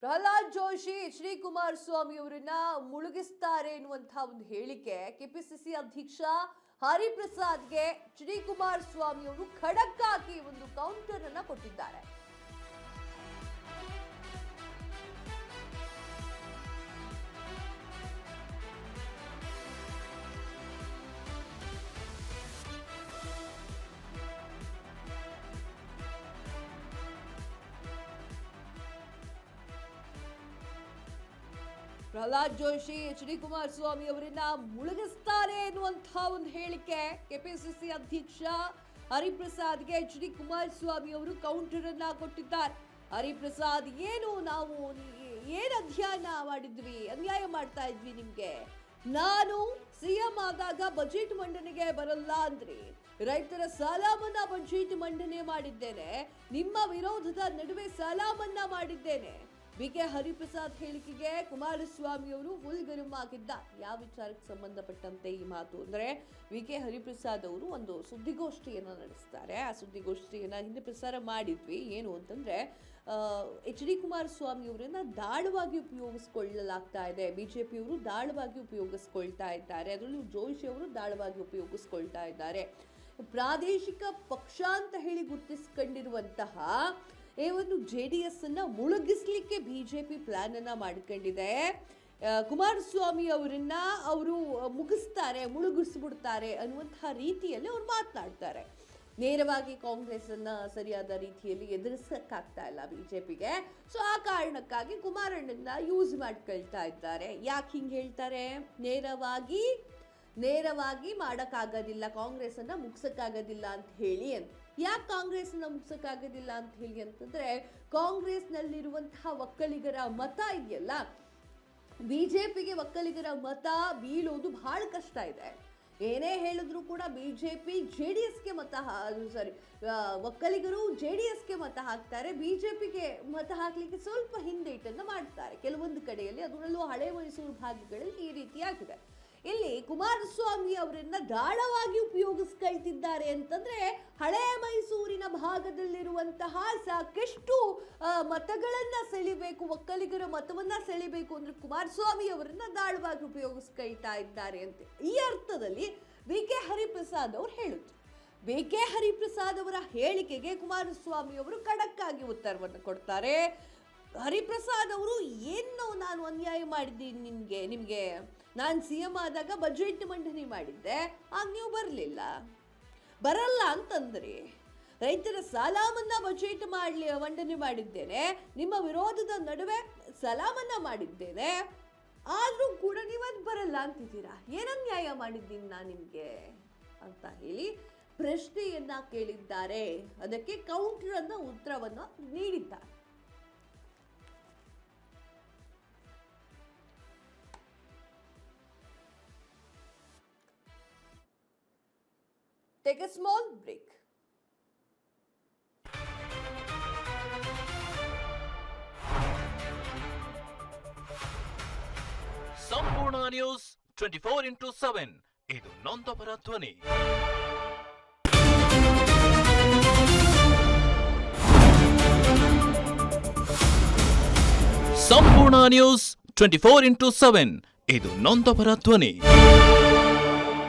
Pralhad Joshi H D. Kumaraswamy ಅವರನ್ನ ಮುಳುಗಿಸ್ತಾರೆ ಎನ್ನುವಂತಹ ಒಂದು ಹೇಳಿಕೆ ಕೆಪಿಸಿಸಿ ಅಧ್ಯಕ್ಷ ಹರಿಪ್ರಸಾದ್ಗೆ ಎಚ್.ಡಿ. ಕುಮಾರಸ್ವಾಮಿ ಅವರು ಖಡಕ್ ಆಗಿ ಒಂದು ಕೌಂಟರ್ ಅನ್ನ ಕೊಟ್ಟಿದ್ದಾರೆ. ಪ್ರಹ್ಲಾದ್ ಜೋಶಿ ಎಚ್.ಡಿ. ಕುಮಾರಸ್ವಾಮಿ ಅವರನ್ನ ಮುಳುಗಿಸ್ತಾರೆ ಎನ್ನುವಂತಹ ಒಂದು ಹೇಳಿಕೆ ಕೆಪಿಸಿಸಿ ಅಧ್ಯಕ್ಷ ಹರಿಪ್ರಸಾದ್ಗೆ ಎಚ್.ಡಿ. ಕುಮಾರಸ್ವಾಮಿ ಅವರು ಕೌಂಟರ್ ಅನ್ನ ಕೊಟ್ಟಿದ್ದಾರೆ. ಹರಿಪ್ರಸಾದ್ ನಾವು ಅಧ್ಯಯನ ಮಾಡಿದ್ವಿ, ಅನ್ಯಾಯ ಮಾಡ್ತಾ ಇದ್ವಿ ನಿಮ್ಗೆ. ನಾನು ಸಿಎಂ ಆದಾಗ ಬಜೆಟ್ ಮಂಡನೆಗೆ ಬರಲ್ಲ ಅಂದ್ರಿ, ರೈತರ ಸಾಲ ಮನ್ನಾ ಬಜೆಟ್ ಮಂಡನೆ ಮಾಡಿದ್ದೇನೆ, ನಿಮ್ಮ ವಿರೋಧದ ನಡುವೆ ಸಾಲ ಮನ್ನಾ ಮಾಡಿದ್ದೇನೆ. ಬಿ.ಕೆ. ಹರಿಪ್ರಸಾದ್ ಹೇಳಿಕೆಗೆ ಕುಮಾರಸ್ವಾಮಿ ಅವರು ಫುಲ್ ಗರಂ ಆಗಿದ್ದಾರೆ. ಯಾವ ವಿಚಾರಕ್ಕೆ ಸಂಬಂಧಪಟ್ಟಂತೆ ಈ ಮಾತು ಅಂದ್ರೆ, ಬಿ.ಕೆ. ಹರಿಪ್ರಸಾದ್ ಅವರು ಒಂದು ಸುದ್ದಿಗೋಷ್ಠಿಯನ್ನು ನಡೆಸ್ತಾರೆ. ಆ ಸುದ್ದಿಗೋಷ್ಠಿಯನ್ನ ಹಿಂದೆ ಪ್ರಸಾರ ಮಾಡಿದ್ವಿ. ಏನು ಅಂತಂದ್ರೆ, ಎಚ್.ಡಿ. ಕುಮಾರಸ್ವಾಮಿ ಅವರನ್ನ ದಾಳವಾಗಿ ಉಪಯೋಗಿಸ್ಕೊಳ್ಳಲಾಗ್ತಾ ಇದೆ, ಬಿಜೆಪಿಯವರು ದಾಳವಾಗಿ ಉಪಯೋಗಿಸ್ಕೊಳ್ತಾ ಇದ್ದಾರೆ, ಅದರಲ್ಲೂ ಜೋಶಿ ಅವರು ದಾಳವಾಗಿ ಉಪಯೋಗಿಸ್ಕೊಳ್ತಾ ಇದ್ದಾರೆ. ಪ್ರಾದೇಶಿಕ ಪಕ್ಷ ಅಂತ ಹೇಳಿ ಗುರುತಿಸಿಕೊಂಡಿರುವಂತಹ ಒಂದು JDS ಅನ್ನ ಮುಳುಗಿಸ್ಲಿಕ್ಕೆ ಬಿಜೆಪಿ ಪ್ಲಾನ್ ಅನ್ನ ಮಾಡ್ಕೊಂಡಿದೆ. ಕುಮಾರಸ್ವಾಮಿ ಅವರನ್ನ ಅವರು ಮುಳುಗಿಸ್ಬಿಡ್ತಾರೆ ಅನ್ನುವಂತಹ ರೀತಿಯಲ್ಲಿ ಅವ್ರು ಮಾತನಾಡ್ತಾರೆ. ನೇರವಾಗಿ ಕಾಂಗ್ರೆಸ್ ಅನ್ನ ಸರಿಯಾದ ರೀತಿಯಲ್ಲಿ ಎದುರಿಸಕ್ಕಾಗ್ತಾ ಇಲ್ಲ ಬಿಜೆಪಿಗೆ. ಸೊ ಆ ಕಾರಣಕ್ಕಾಗಿ ಕುಮಾರಣ್ಣನ ಯೂಸ್ ಮಾಡ್ಕೊಳ್ತಾ ಇದ್ದಾರೆ. ಯಾಕೆ ಹಿಂಗೆ ಹೇಳ್ತಾರೆ? ನೇರವಾಗಿ ಮಾಡೋಕ್ಕಾಗೋದಿಲ್ಲ, ಕಾಂಗ್ರೆಸ್ ಅನ್ನ ಮುಗ್ಸಕ್ಕಾಗೋದಿಲ್ಲ ಅಂತ ಹೇಳಿ ಅಂತ. ಯಾಕೆ ಕಾಂಗ್ರೆಸ್ ಅನ್ನ ಮುಗ್ಸಕ್ಕಾಗೋದಿಲ್ಲ ಅಂತ ಹೇಳಿ ಅಂತಂದ್ರೆ, ಕಾಂಗ್ರೆಸ್ ನಲ್ಲಿರುವಂತಹ ಒಕ್ಕಲಿಗರ ಮತ ಇದೆಯಲ್ಲ, ಬಿಜೆಪಿಗೆ ಒಕ್ಕಲಿಗರ ಮತ ಬೀಳೋದು ಬಹಳ ಕಷ್ಟ ಇದೆ. ಏನೇ ಹೇಳಿದ್ರು ಕೂಡ ಬಿಜೆಪಿ JDSಗೆ ಒಕ್ಕಲಿಗರು JDSಗೆ ಮತ ಹಾಕ್ತಾರೆ, ಬಿಜೆಪಿಗೆ ಮತ ಹಾಕ್ಲಿಕ್ಕೆ ಸ್ವಲ್ಪ ಹಿಂದೇಟನ್ನು ಮಾಡ್ತಾರೆ ಕೆಲವೊಂದು ಕಡೆಯಲ್ಲಿ. ಅದರಲ್ಲೂ ಹಳೆ ಮೈಸೂರು ಭಾಗಗಳಲ್ಲಿ ಈ ರೀತಿಯಾಗಿದೆ. ಇಲ್ಲಿ ಕುಮಾರಸ್ವಾಮಿ ಅವರನ್ನ ದಾಳವಾಗಿ ಉಪಯೋಗಿಸ್ಕೊಳ್ತಿದ್ದಾರೆ ಅಂತಂದ್ರೆ, ಹಳೆ ಮೈಸೂರಿನ ಭಾಗದಲ್ಲಿರುವಂತಹ ಸಾಕಷ್ಟು ಮತಗಳನ್ನ ಸೆಳಿಬೇಕು, ಒಕ್ಕಲಿಗರ ಮತವನ್ನ ಸೆಳಿಬೇಕು ಅಂದ್ರೆ ಕುಮಾರಸ್ವಾಮಿ ಅವರನ್ನ ದಾಳವಾಗಿ ಉಪಯೋಗಿಸ್ಕೊಳ್ತಾ ಇದ್ದಾರೆ ಅಂತ ಈ ಅರ್ಥದಲ್ಲಿ ಬಿ.ಕೆ. ಹರಿಪ್ರಸಾದ್ ಅವರು ಹೇಳಿದ್ರು. ಬಿ.ಕೆ. ಹರಿಪ್ರಸಾದ್ ಅವರ ಹೇಳಿಕೆಗೆ ಕುಮಾರಸ್ವಾಮಿ ಅವರು ಖಡಕ್ ಆಗಿ ಉತ್ತರವನ್ನು ಕೊಡ್ತಾರೆ. ಹರಿಪ್ರಸಾದ್ ಅವರು ನಾನು ಅನ್ಯಾಯ ಮಾಡಿದ್ದೀನಿ ನಿಮ್ಗೆ ನಾನು CM ಆದಾಗ ಬಜೆಟ್ ಮಂಡನೆ ಮಾಡಿದ್ದೆ, ಆಗ ನೀವು ಬರಲ್ಲ ಅಂತಂದ್ರಿ. ರೈತರ ಸಾಲ ಮನ್ನಾ ಬಜೆಟ್ ಮಂಡನೆ ಮಾಡಿದ್ದೇನೆ, ನಿಮ್ಮ ವಿರೋಧದ ನಡುವೆ ಸಾಲ ಮನ್ನಾ ಮಾಡಿದ್ದೇನೆ, ಆದ್ರೂ ಕೂಡ ನೀವು ಅದು ಬರಲ್ಲ ಅಂತಿದ್ದೀರಾ. ಏನನ್ಯಾಯ ಮಾಡಿದ್ದೀನಿ ನಾನು ನಿಮ್ಗೆ ಅಂತ ಹೇಳಿ ಪ್ರಶ್ನೆಯನ್ನ ಕೇಳಿದ್ದಾರೆ. ಅದಕ್ಕೆ ಕೌಂಟರ್ ಅನ್ನ ಉತ್ತರವನ್ನು ನೀಡಿದ್ದಾರೆ. Take a small break. ಸಂಪೂರ್ಣ ನ್ಯೂಸ್ 24x7 ಇದು ನೊಂದವರ ಧ್ವನಿ. ಸಂಪೂರ್ಣ ನ್ಯೂಸ್ 24x7 ಇದು ನೊಂದವರ ಧ್ವನಿ.